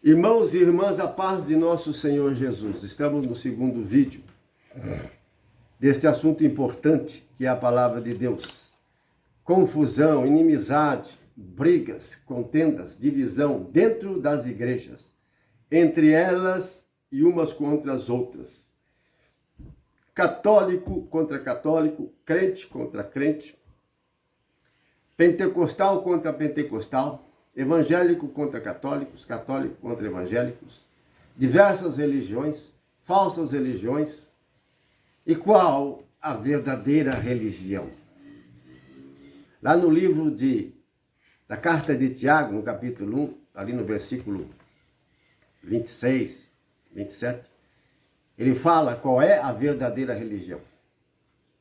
Irmãos e irmãs, a paz de nosso Senhor Jesus. Estamos no segundo vídeo deste assunto importante que é a palavra de Deus. Confusão, inimizade, brigas, contendas, divisão dentro das igrejas, entre elas e umas contra as outras. Católico contra católico, crente contra crente, pentecostal contra pentecostal, evangélico contra católicos, católico contra evangélicos, diversas religiões, falsas religiões. E qual a verdadeira religião? Lá no livro da carta de Tiago, no capítulo 1, ali no versículo 26, 27, ele fala qual é a verdadeira religião,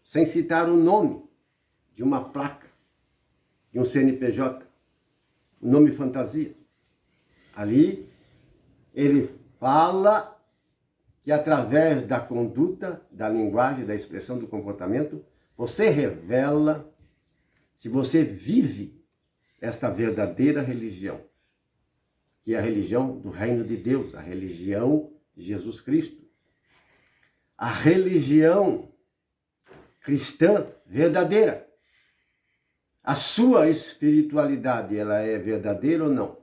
sem citar o nome de uma placa, de um CNPJ, um nome fantasia. Ali ele fala que através da conduta, da linguagem, da expressão do comportamento, você revela se você vive esta verdadeira religião, que é a religião do reino de Deus, a religião de Jesus Cristo. A religião cristã verdadeira. A sua espiritualidade, ela é verdadeira ou não?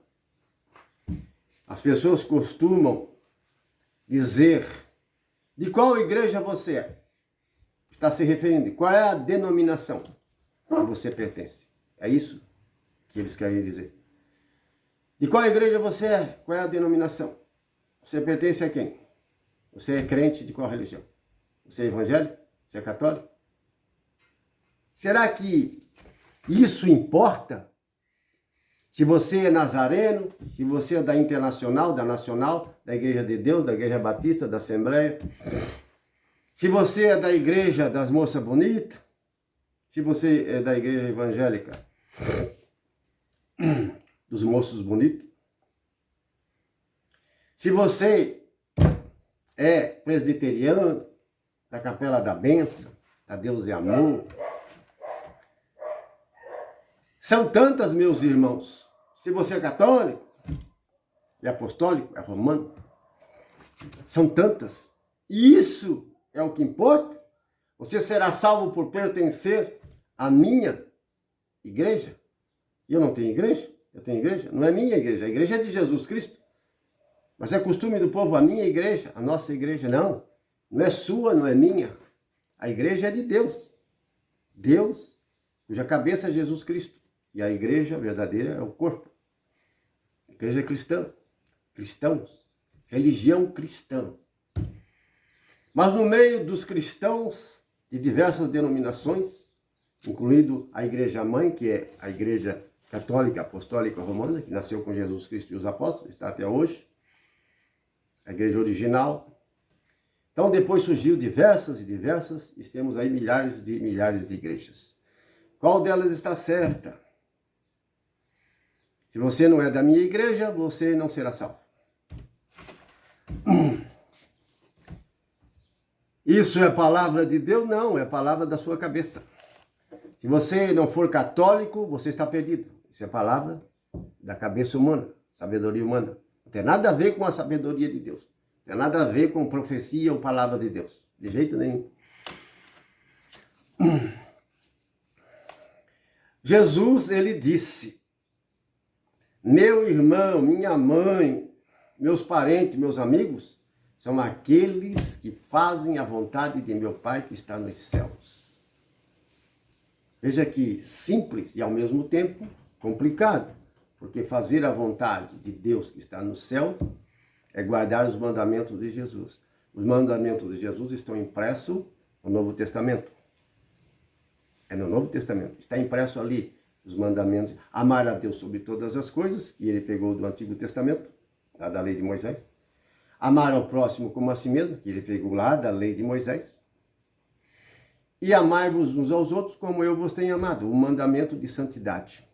As pessoas costumam dizer de qual igreja você é. Está se referindo, qual é a denominação que você pertence. É isso que eles querem dizer. De qual igreja você é? Qual é a denominação? Você pertence a quem? Você é crente de qual religião? Você é evangélico? Você é católico? Será que isso importa? Se você é nazareno, se você é da Internacional, da Nacional, da Igreja de Deus, da Igreja Batista, da Assembleia, se você é da Igreja das Moças Bonitas, se você é da Igreja Evangélica dos Moços Bonitos, se você é presbiteriano, da Capela da Bênção, da Deus e Amor. São tantas, meus irmãos. Se você é católico, é apostólico, é romano, são tantas. E isso é o que importa. Você será salvo por pertencer à minha igreja. E eu não tenho igreja? Eu tenho igreja? Não é minha igreja, a igreja é de Jesus Cristo. Mas é costume do povo, a minha igreja, a nossa igreja. Não, não é sua, não é minha. A igreja é de Deus. Deus, cuja cabeça é Jesus Cristo. E a igreja verdadeira é o corpo. A igreja cristã, cristãos, religião cristã. Mas no meio dos cristãos de diversas denominações, incluindo a igreja mãe, que é a igreja católica, apostólica, romana, que nasceu com Jesus Cristo e os apóstolos, está até hoje, a igreja original. Então depois surgiu diversas, e temos aí milhares de igrejas. Qual delas está certa? Se você não é da minha igreja, você não será salvo. Isso é palavra de Deus? Não, é palavra da sua cabeça. Se você não for católico, você está perdido. Isso é palavra da cabeça humana, sabedoria humana. Não tem nada a ver com a sabedoria de Deus. Não tem nada a ver com profecia ou palavra de Deus. De jeito nenhum. Jesus, ele disse: meu irmão, minha mãe, meus parentes, meus amigos, são aqueles que fazem a vontade de meu Pai que está nos céus. Veja que simples e ao mesmo tempo complicado, porque fazer a vontade de Deus que está no céu é guardar os mandamentos de Jesus. Os mandamentos de Jesus estão impressos no Novo Testamento. É no Novo Testamento, está impresso ali. Os mandamentos, amar a Deus sobre todas as coisas, que ele pegou do Antigo Testamento, lá da lei de Moisés. Amar ao próximo como a si mesmo, que ele pegou lá da lei de Moisés. E amai-vos uns aos outros como eu vos tenho amado, o mandamento de santidade.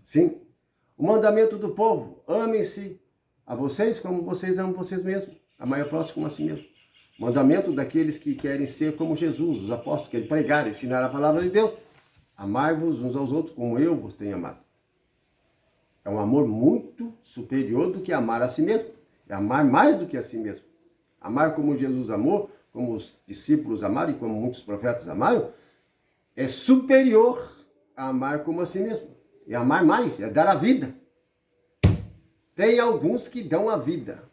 Sim, o mandamento do povo, amem-se a vocês como vocês amam vocês mesmos. Amai ao próximo como a si mesmo. O mandamento daqueles que querem ser como Jesus, os apóstolos, que ele pregar, ensinar a palavra de Deus. Amai-vos uns aos outros como eu vos tenho amado. É um amor muito superior do que amar a si mesmo. É amar mais do que a si mesmo. Amar como Jesus amou, como os discípulos amaram e como muitos profetas amaram, é superior a amar como a si mesmo. É amar mais, é dar a vida. Tem alguns que dão a vida.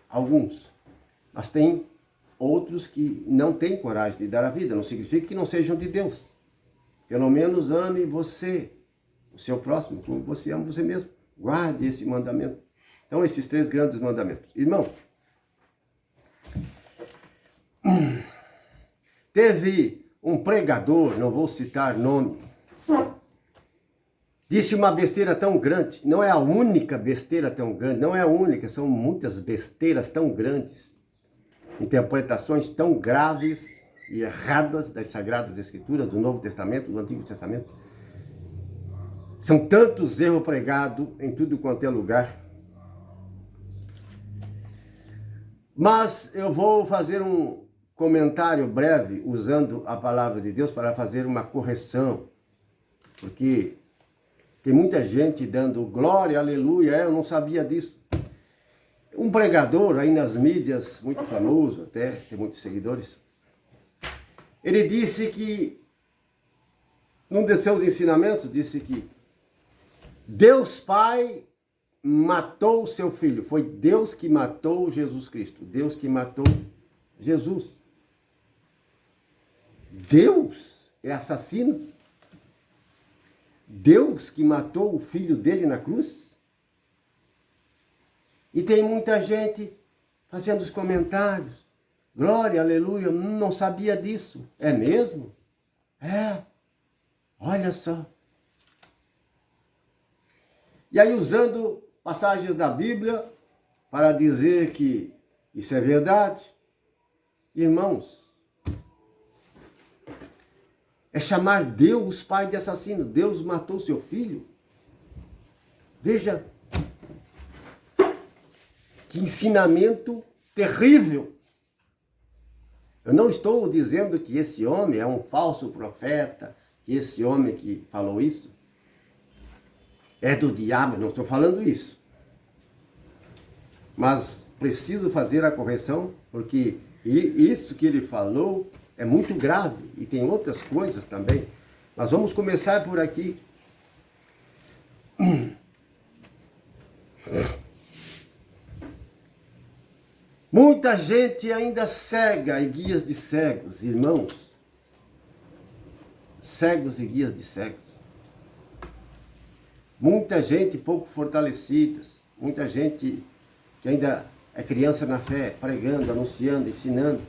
Alguns. Mas tem outros que não têm coragem de dar a vida. Não significa que não sejam de Deus. Pelo menos ame você, o seu próximo, como você ama você mesmo. Guarde esse mandamento. Então, esses 3 grandes mandamentos. Irmão, teve um pregador, não vou citar nome, disse uma besteira tão grande. Não é a única besteira tão grande, não é a única, são muitas besteiras tão grandes, interpretações tão graves e erradas das Sagradas Escrituras, do Novo Testamento, do Antigo Testamento. São tantos erros pregados em tudo quanto é lugar. Mas eu vou fazer um comentário breve, usando a palavra de Deus, para fazer uma correção. Porque tem muita gente dando glória, aleluia, eu não sabia disso. Um pregador aí nas mídias, muito famoso até, tem muitos seguidores, ele disse que, num de seus ensinamentos, disse que Deus Pai matou o seu filho. Foi Deus que matou Jesus Cristo. Deus que matou Jesus. Deus é assassino? Deus que matou o filho dele na cruz? E tem muita gente fazendo os comentários. Glória, aleluia, não sabia disso. É mesmo? É. Olha só. E aí, usando passagens da Bíblia para dizer que isso é verdade, irmãos, é chamar Deus pai de assassino. Deus matou seu filho. Veja que ensinamento terrível. Eu não estou dizendo que esse homem é um falso profeta, que esse homem que falou isso é do diabo, não estou falando isso. Mas preciso fazer a correção, porque isso que ele falou é muito grave e tem outras coisas também. Mas vamos começar por aqui. Muita gente ainda cega e guias de cegos, irmãos. Cegos e guias de cegos. Muita gente pouco fortalecidas. Muita gente que ainda é criança na fé, pregando, anunciando, ensinando.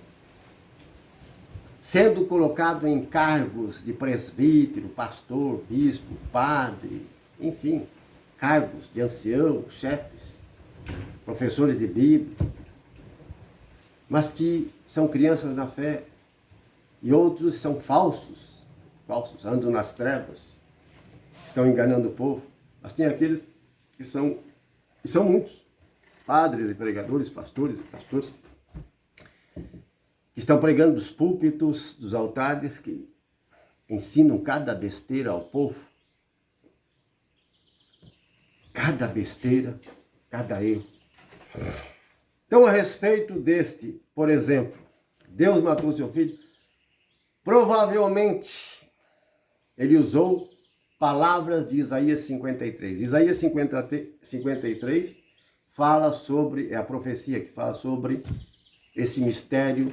Sendo colocado em cargos de presbítero, pastor, bispo, padre, enfim, cargos de ancião, chefes, professores de Bíblia, mas que são crianças na fé, e outros são falsos, andam nas trevas, estão enganando o povo. Mas tem aqueles que são, e são muitos, padres e pregadores, pastores, que estão pregando dos púlpitos, dos altares, que ensinam cada besteira ao povo. Cada besteira, cada erro. Então, a respeito deste, por exemplo, Deus matou seu filho, provavelmente ele usou palavras de Isaías 53. Isaías 53 fala sobre, é a profecia que fala sobre esse mistério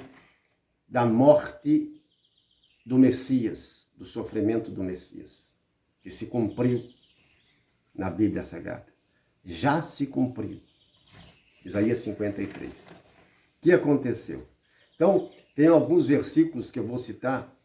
da morte do Messias, do sofrimento do Messias, que se cumpriu na Bíblia Sagrada. Já se cumpriu. Isaías 53. O que aconteceu? Então, tem alguns versículos que eu vou citar,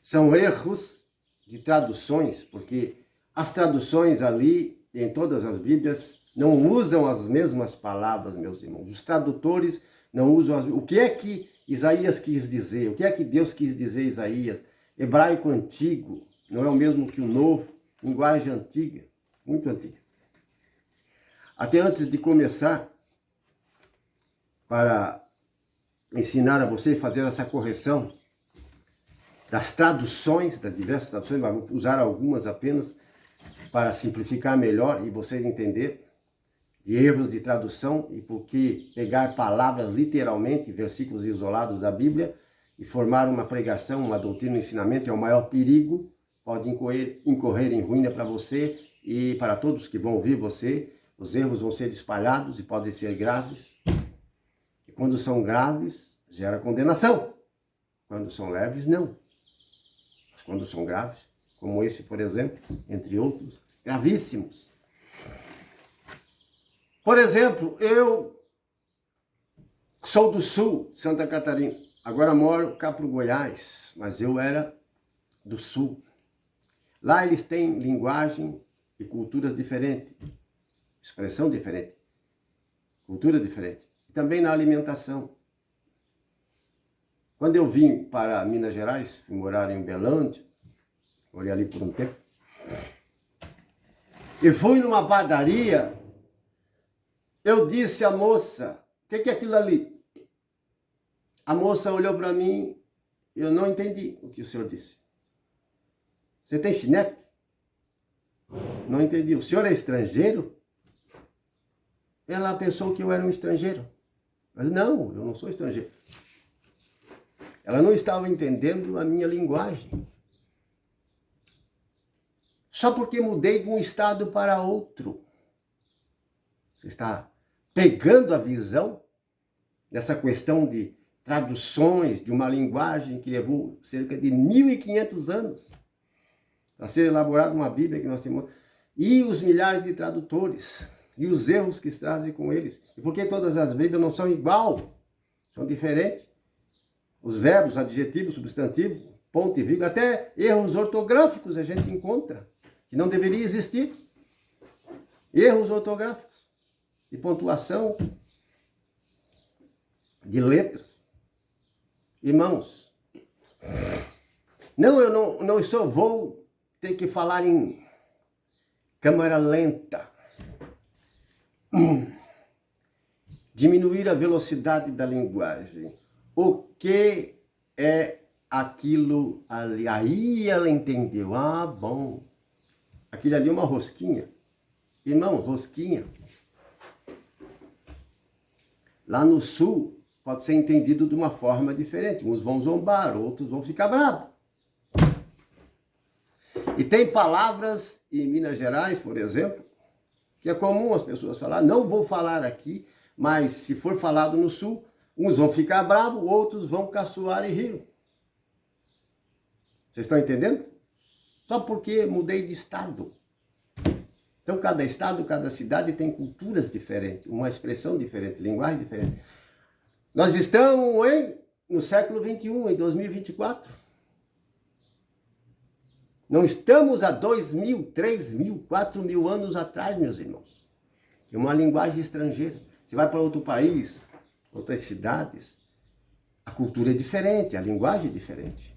são erros de traduções, porque as traduções ali, em todas as Bíblias, não usam as mesmas palavras, meus irmãos. Os tradutores não usam o que é que Isaías quis dizer, o que é que Deus quis dizer Isaías. Hebraico antigo, não é o mesmo que o novo, linguagem antiga, muito antiga. Até antes de começar, para ensinar a você fazer essa correção das traduções, das diversas traduções, mas vou usar algumas apenas. para simplificar melhor e você entender, de erros de tradução e porque pegar palavras literalmente, versículos isolados da Bíblia e formar uma pregação, uma doutrina, um ensinamento é o maior perigo, pode incorrer em ruína para você e para todos que vão ouvir você. Os erros vão ser espalhados e podem ser graves. E quando são graves, gera condenação. Quando são leves, não. Mas quando são graves, como esse, por exemplo, entre outros, gravíssimos. Por exemplo, eu sou do sul, Santa Catarina. Agora moro cá pro Goiás, mas eu era do sul. Lá eles têm linguagem e culturas diferentes, expressão diferente, cultura diferente. E também na alimentação. Quando eu vim para Minas Gerais, fui morar em Uberlândia, morei ali por um tempo, e fui numa padaria, eu disse à moça, o que é aquilo ali? A moça olhou para mim, eu não entendi o que o senhor disse. Você tem chinelo? Não entendi. O senhor é estrangeiro? Ela pensou que eu era um estrangeiro. Mas não, eu não sou estrangeiro. Ela não estava entendendo a minha linguagem. Só porque mudei de um estado para outro. Você está pegando a visão dessa questão de traduções de uma linguagem que levou cerca de 1.500 anos para ser elaborada uma Bíblia que nós temos. E os milhares de tradutores e os erros que se trazem com eles. E por que todas as Bíblias não são igual? São diferentes. Os verbos, adjetivos, substantivos, ponto e vírgula, até erros ortográficos a gente encontra, que não deveria existir. Erros ortográficos, de pontuação, de letras. Irmãos, não, eu não estou, vou ter que falar em câmera lenta. Diminuir a velocidade da linguagem. O que é aquilo ali? Aí ela entendeu. Ah, bom. Aquilo ali é uma rosquinha. Irmão, rosquinha. Lá no sul, pode ser entendido de uma forma diferente. Uns vão zombar, outros vão ficar bravos. E tem palavras em Minas Gerais, por exemplo, que é comum as pessoas falar, não vou falar aqui, mas se for falado no sul, uns vão ficar bravos, outros vão caçoar e rir. Vocês estão entendendo? Só porque mudei de estado. Então, cada estado, cada cidade tem culturas diferentes, uma expressão diferente, linguagem diferente. Nós estamos no século XXI, em 2024. Não estamos há 2.000, 3.000, 4.000 anos atrás, meus irmãos. É uma linguagem estrangeira. Você vai para outro país, outras cidades, a cultura é diferente, a linguagem é diferente.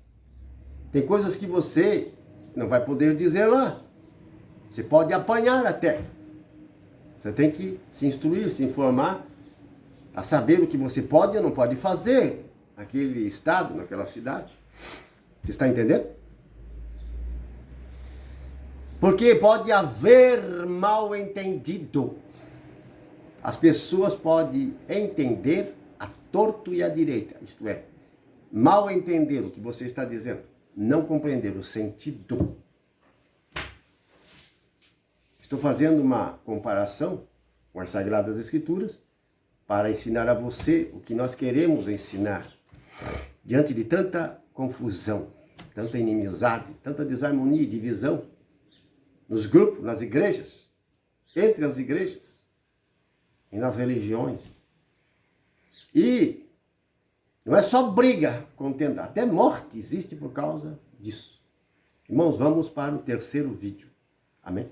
Tem coisas que você não vai poder dizer lá. Você pode apanhar até. Você tem que se instruir, se informar, a saber o que você pode ou não pode fazer naquele estado, naquela cidade. Você está entendendo? Porque pode haver mal entendido. As pessoas podem entender a torto e a direita. Isto é, mal entender o que você está dizendo, não compreender o sentido. Estou fazendo uma comparação com as Sagradas Escrituras para ensinar a você o que nós queremos ensinar. Diante de tanta confusão, tanta inimizade, tanta desarmonia e divisão nos grupos, nas igrejas, entre as igrejas e nas religiões. E não é só briga, contenda, até morte existe por causa disso. Irmãos, vamos para o terceiro vídeo. Amém?